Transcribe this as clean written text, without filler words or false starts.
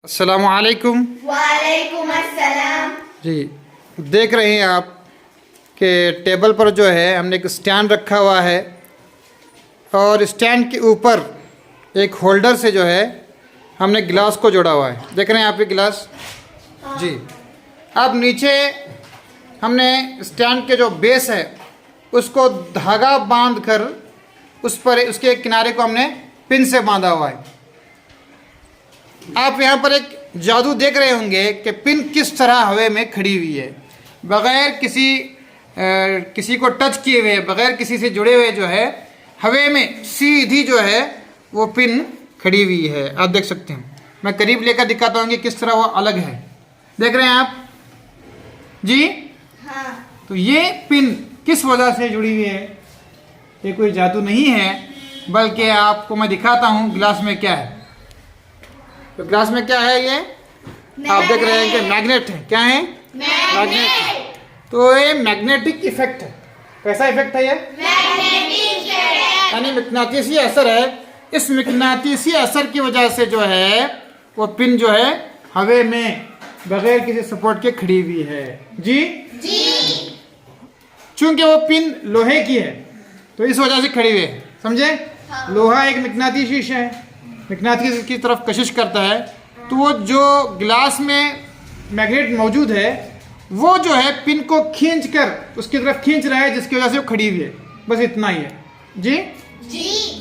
अस्सलामु अलैकुम। वालेकुम अस्सलाम। जी, देख रहे हैं आप कि टेबल पर जो है हमने एक स्टैंड रखा हुआ है और स्टैंड के ऊपर एक होल्डर से जो है हमने गिलास को जोड़ा हुआ है। देख रहे हैं आप ये गिलास। जी, अब नीचे हमने स्टैंड के जो बेस है उसको धागा बांध कर उस पर उसके किनारे को हमने पिन से बांधा हुआ है। आप यहाँ पर एक जादू देख रहे होंगे कि पिन किस तरह हवा में खड़ी हुई है, बग़ैर किसी को टच किए हुए, बग़ैर किसी से जुड़े हुए जो है हवा में सीधी जो है वो पिन खड़ी हुई है। आप देख सकते हैं, मैं करीब लेकर दिखाता हूँ कि किस तरह वो अलग है। देख रहे हैं आप जी। हाँ। तो ये पिन किस वजह से जुड़ी हुई है, ये कोई जादू नहीं है, बल्कि आपको मैं दिखाता हूँ गिलास में क्या है। तो ग्लास में क्या है ये आप देख रहे हैं कि मैग्नेट है। क्या है? मैग्नेट। तो ये मैग्नेटिक इफेक्ट है। कैसा इफेक्ट है ये? मैग्नेटिक यानी मकनातीसी असर है। इस मकनातीसी असर की वजह से जो है वो पिन जो है हवा में बगैर किसी सपोर्ट के खड़ी हुई है। जी जी। चूंकि वो पिन लोहे की है तो इस वजह से खड़ी हुई है। समझे? हाँ। लोहा एक मकनातीसी शीशा है, मकनातीस की तरफ कशिश करता है, तो वो जो गिलास में मैग्नेट मौजूद है वो जो है पिन को खींच कर उसकी तरफ खींच रहा है, जिसकी वजह से वो खड़ी हुई है। बस इतना ही है। जी जी।